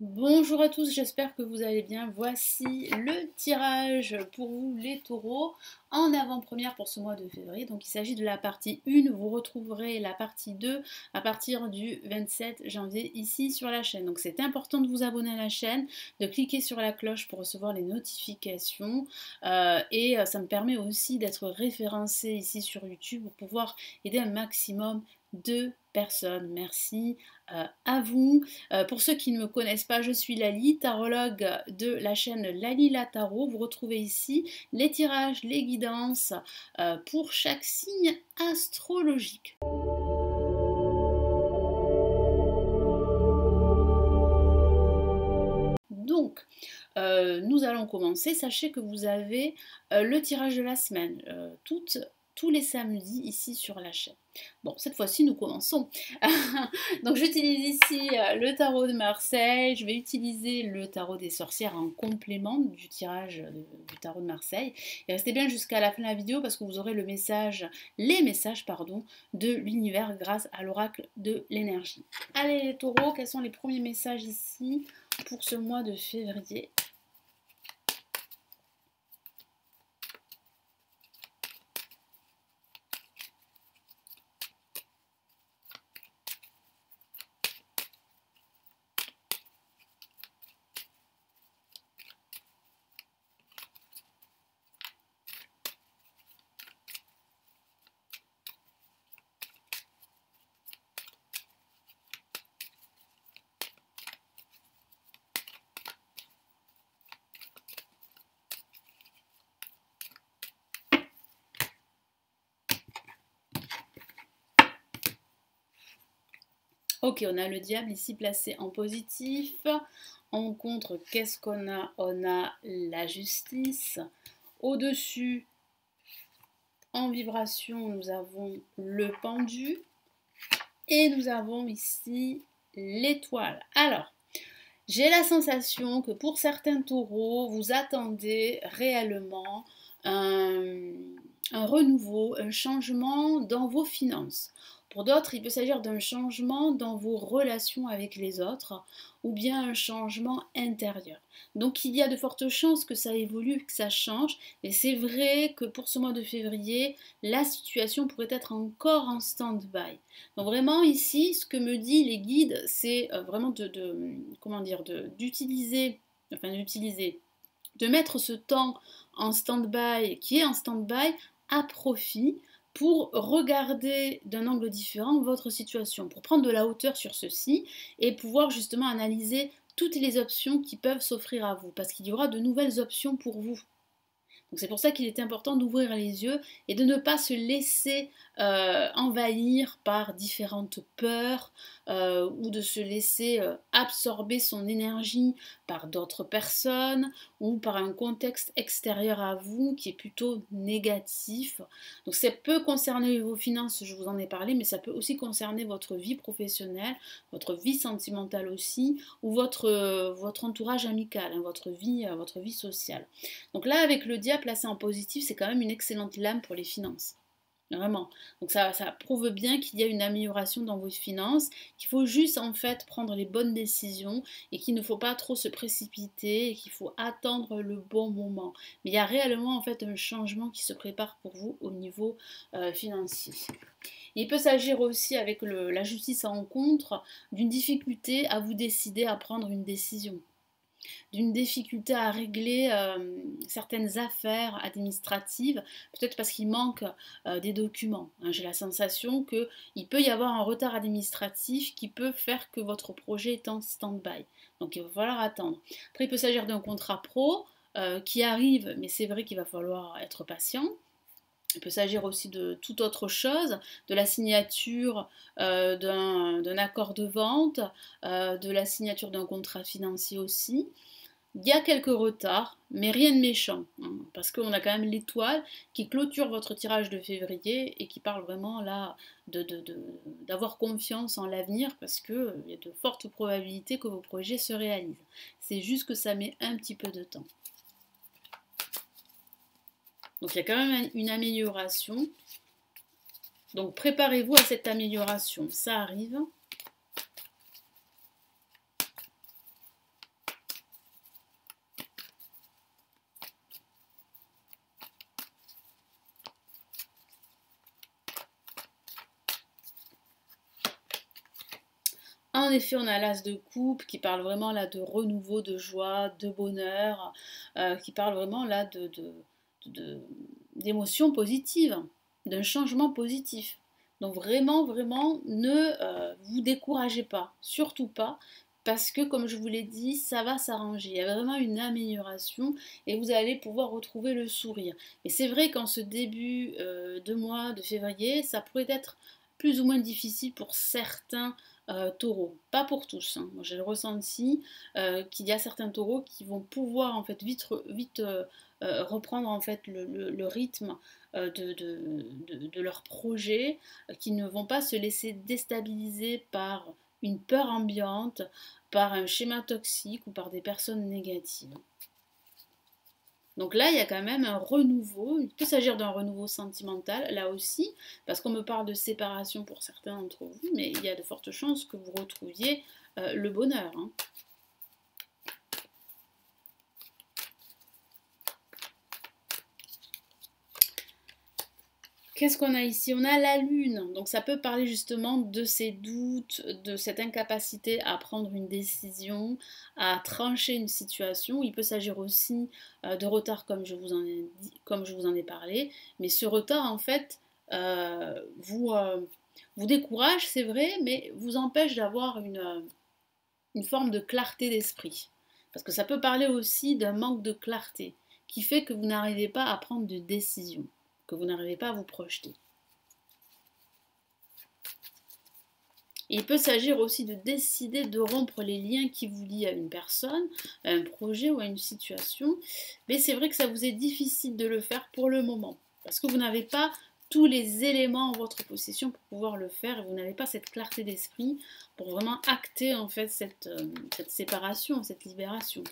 Bonjour à tous, j'espère que vous allez bien. Voici le tirage pour vous les taureaux en avant-première pour ce mois de février. Donc il s'agit de la partie 1, vous retrouverez la partie 2 à partir du 27 janvier ici sur la chaîne. Donc c'est important de vous abonner à la chaîne, de cliquer sur la cloche pour recevoir les notifications et ça me permet aussi d'être référencé ici sur YouTube pour pouvoir aider un maximum de personnes. Merci à vous. Pour ceux qui ne me connaissent pas, je suis Lali, tarologue de la chaîne Lali la Tarot. Vous retrouvez ici les tirages, les guidances pour chaque signe astrologique. Donc, nous allons commencer. Sachez que vous avez le tirage de la semaine, tous les samedis ici sur la chaîne. Bon, cette fois-ci, nous commençons. Donc, j'utilise ici le tarot de Marseille. Je vais utiliser le tarot des sorcières en complément du tirage du tarot de Marseille. Et restez bien jusqu'à la fin de la vidéo parce que vous aurez les messages, de l'univers grâce à l'oracle de l'énergie. Allez, les taureaux, quels sont les premiers messages ici pour ce mois de février? Ok, on a le diable ici placé en positif. En contre, qu'est-ce qu'on a? On a la justice. Au-dessus, en vibration, nous avons le pendu. Et nous avons ici l'étoile. Alors, j'ai la sensation que pour certains taureaux, vous attendez réellement un renouveau, un changement dans vos finances. Pour d'autres, il peut s'agir d'un changement dans vos relations avec les autres ou bien un changement intérieur. Donc il y a de fortes chances que ça évolue, que ça change. Et c'est vrai que pour ce mois de février, la situation pourrait être encore en stand-by. Donc vraiment ici, ce que me disent les guides, c'est vraiment d'utiliser, de mettre ce temps en stand-by, qui est en stand-by, à profit pour regarder d'un angle différent votre situation, pour prendre de la hauteur sur ceci et pouvoir justement analyser toutes les options qui peuvent s'offrir à vous, parce qu'il y aura de nouvelles options pour vous. Donc c'est pour ça qu'il est important d'ouvrir les yeux et de ne pas se laisser envahir par différentes peurs ou de se laisser absorber son énergie par d'autres personnes ou par un contexte extérieur à vous qui est plutôt négatif. Donc ça peut concerner vos finances, je vous en ai parlé, mais ça peut aussi concerner votre vie professionnelle, votre vie sentimentale aussi, ou votre entourage amical, hein, votre vie sociale. Donc là, avec le diable placé en positif, c'est quand même une excellente lame pour les finances. Vraiment. Donc ça prouve bien qu'il y a une amélioration dans vos finances, qu'il faut juste en fait prendre les bonnes décisions et qu'il ne faut pas trop se précipiter et qu'il faut attendre le bon moment. Mais il y a réellement en fait un changement qui se prépare pour vous au niveau financier. Il peut s'agir aussi avec la justice en rencontre d'une difficulté à vous décider à prendre une décision, d'une difficulté à régler certaines affaires administratives, peut-être parce qu'il manque des documents. Hein. J'ai la sensation qu'il peut y avoir un retard administratif qui peut faire que votre projet est en stand-by. Donc il va falloir attendre. Après, il peut s'agir d'un contrat pro qui arrive, mais c'est vrai qu'il va falloir être patient. Il peut s'agir aussi de toute autre chose, de la signature d'un accord de vente, de la signature d'un contrat financier aussi. Il y a quelques retards, mais rien de méchant, hein, parce qu'on a quand même l'étoile qui clôture votre tirage de février et qui parle vraiment là d'avoir confiance en l'avenir, parce qu'il y a de fortes probabilités que vos projets se réalisent. C'est juste que ça met un petit peu de temps. Donc il y a quand même une amélioration. Donc préparez-vous à cette amélioration, ça arrive. effet, on a l'as de coupe qui parle vraiment là de renouveau, de joie, de bonheur, qui parle vraiment là d'émotions positives, d'un changement positif. Donc vraiment, vraiment, ne vous découragez pas, surtout pas, parce que comme je vous l'ai dit, ça va s'arranger. Il y a vraiment une amélioration et vous allez pouvoir retrouver le sourire. Et c'est vrai qu'en ce début de mois de février, ça pourrait être plus ou moins difficile pour certains taureaux. Pas pour tous, hein. Moi j'ai le ressenti qu'il y a certains taureaux qui vont pouvoir en fait vite reprendre en fait le rythme de leur projet, qui ne vont pas se laisser déstabiliser par une peur ambiante, par un schéma toxique ou par des personnes négatives. Donc là, il y a quand même un renouveau. Il peut s'agir d'un renouveau sentimental, là aussi, parce qu'on me parle de séparation pour certains d'entre vous, mais il y a de fortes chances que vous retrouviez le bonheur, hein. Qu'est-ce qu'on a ici? On a la lune, donc ça peut parler justement de ces doutes, de cette incapacité à prendre une décision, à trancher une situation. Il peut s'agir aussi de retard comme je vous en ai parlé, mais ce retard en fait vous décourage, c'est vrai, mais vous empêche d'avoir une forme de clarté d'esprit. Parce que ça peut parler aussi d'un manque de clarté qui fait que vous n'arrivez pas à prendre de décision, que vous n'arrivez pas à vous projeter. Et il peut s'agir aussi de décider de rompre les liens qui vous lient à une personne, à un projet ou à une situation. Mais c'est vrai que ça vous est difficile de le faire pour le moment. Parce que vous n'avez pas tous les éléments en votre possession pour pouvoir le faire. Et vous n'avez pas cette clarté d'esprit pour vraiment acter en fait cette séparation, cette libération.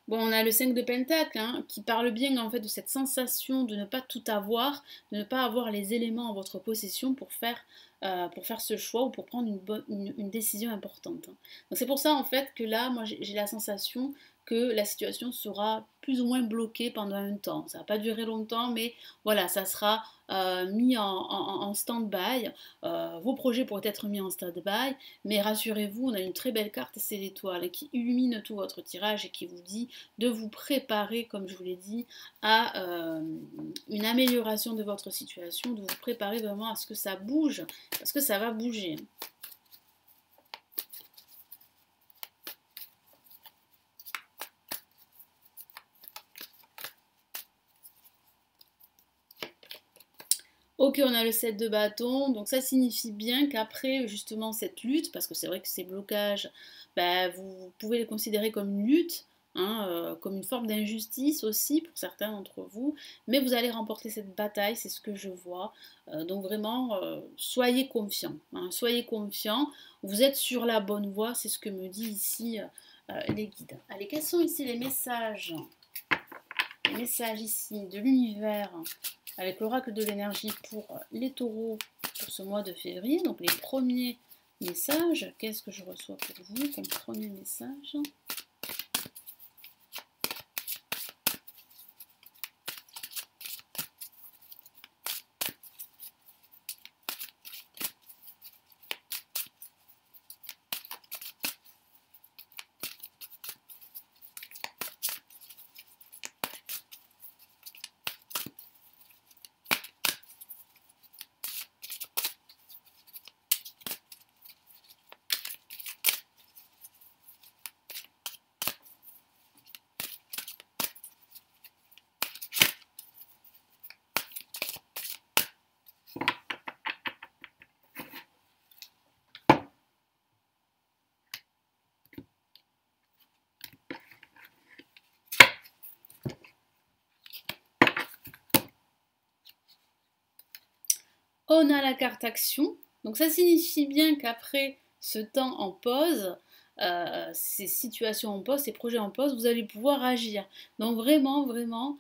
Bon, on a le 5 de Pentacle hein, qui parle bien en fait de cette sensation de ne pas tout avoir, de ne pas avoir les éléments en votre possession pour faire ce choix ou pour prendre une décision importante, hein. Donc c'est pour ça en fait que là, moi j'ai la sensation que la situation sera plus ou moins bloquée pendant un temps. Ça va pas durer longtemps, mais voilà, ça sera mis en stand-by. Vos projets pourraient être mis en stand-by, mais rassurez-vous, on a une très belle carte, c'est l'étoile, qui illumine tout votre tirage et qui vous dit de vous préparer, comme je vous l'ai dit, à une amélioration de votre situation, de vous préparer vraiment à ce que ça bouge, parce que ça va bouger. Ok, on a le 7 de bâton, donc ça signifie bien qu'après justement cette lutte, parce que c'est vrai que ces blocages, bah, vous pouvez les considérer comme une lutte, hein, comme une forme d'injustice aussi pour certains d'entre vous, mais vous allez remporter cette bataille, c'est ce que je vois. Donc vraiment, soyez confiants, hein, soyez confiants, vous êtes sur la bonne voie, c'est ce que me dit ici les guides. Allez, quels sont ici les messages? Les messages ici de l'univers avec l'oracle de l'énergie pour les taureaux pour ce mois de février. Donc les premiers messages, qu'est-ce que je reçois pour vous comme premier message? On a la carte action, donc ça signifie bien qu'après ce temps en pause, ces situations en pause, ces projets en pause, vous allez pouvoir agir. Donc vraiment, vraiment,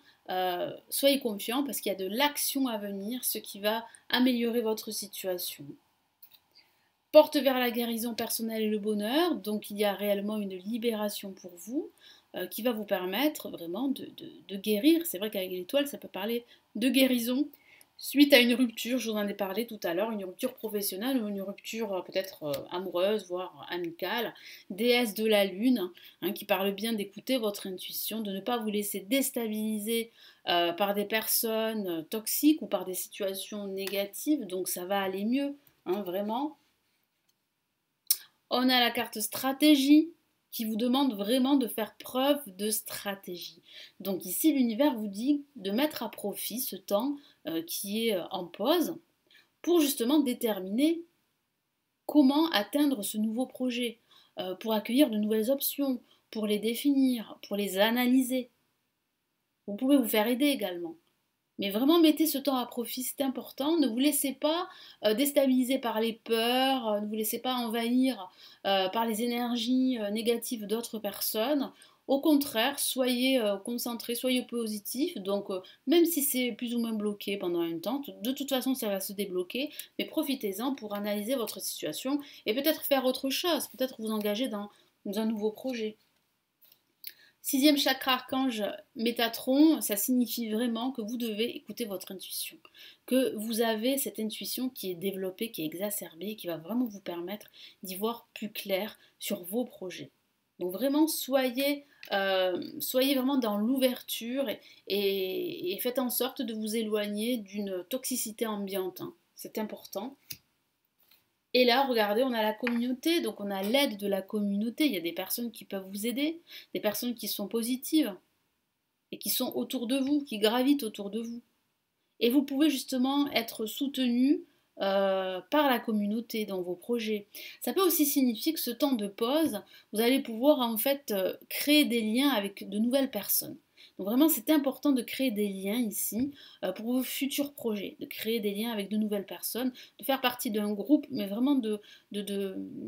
soyez confiants parce qu'il y a de l'action à venir, ce qui va améliorer votre situation. Porte vers la guérison personnelle et le bonheur, donc il y a réellement une libération pour vous qui va vous permettre vraiment de guérir. C'est vrai qu'avec l'étoile, ça peut parler de guérison Suite à une rupture, je vous en ai parlé tout à l'heure, une rupture professionnelle ou une rupture peut-être amoureuse, voire amicale, déesse de la lune, hein, qui parle bien d'écouter votre intuition, de ne pas vous laisser déstabiliser par des personnes toxiques ou par des situations négatives, donc ça va aller mieux, hein, vraiment. On a la carte stratégie qui vous demande vraiment de faire preuve de stratégie. Donc ici, l'univers vous dit de mettre à profit ce temps qui est en pause pour justement déterminer comment atteindre ce nouveau projet, pour accueillir de nouvelles options, pour les définir, pour les analyser. Vous pouvez vous faire aider également. Mais vraiment, mettez ce temps à profit, c'est important. Ne vous laissez pas déstabiliser par les peurs, ne vous laissez pas envahir par les énergies négatives d'autres personnes. Au contraire, soyez concentrés, soyez positifs. Donc, même si c'est plus ou moins bloqué pendant un temps, de toute façon, ça va se débloquer. Mais profitez-en pour analyser votre situation et peut-être faire autre chose, peut-être vous engager dans un nouveau projet. Sixième chakra archange Métatron, ça signifie vraiment que vous devez écouter votre intuition, que vous avez cette intuition qui est développée, qui est exacerbée, qui va vraiment vous permettre d'y voir plus clair sur vos projets. Donc vraiment, soyez vraiment dans l'ouverture et faites en sorte de vous éloigner d'une toxicité ambiante, hein. C'est important. Et là, regardez, on a la communauté, donc on a l'aide de la communauté. Il y a des personnes qui peuvent vous aider, des personnes qui sont positives et qui sont autour de vous, qui gravitent autour de vous. Et vous pouvez justement être soutenu par la communauté dans vos projets. Ça peut aussi signifier que ce temps de pause, vous allez pouvoir en fait créer des liens avec de nouvelles personnes. Donc vraiment, c'est important de créer des liens ici pour vos futurs projets, de créer des liens avec de nouvelles personnes, de faire partie d'un groupe, mais vraiment de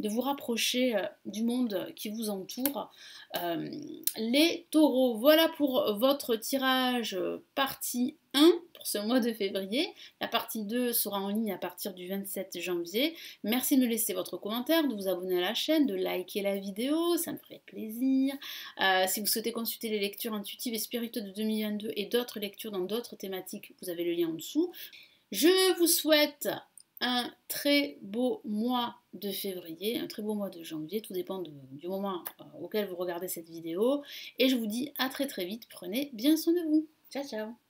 vous rapprocher du monde qui vous entoure. Euh, les taureaux, voilà pour votre tirage partie 1 pour ce mois de février. La partie 2 sera en ligne à partir du 27 janvier. Merci de me laisser votre commentaire, de vous abonner à la chaîne, de liker la vidéo, ça me ferait plaisir. Si vous souhaitez consulter les lectures intuitives et spirituelles de 2022 et d'autres lectures dans d'autres thématiques, vous avez le lien en dessous. Je vous souhaite un très beau mois de février, un très beau mois de janvier, tout dépend du moment auquel vous regardez cette vidéo. Et je vous dis à très très vite, prenez bien soin de vous. Ciao ciao.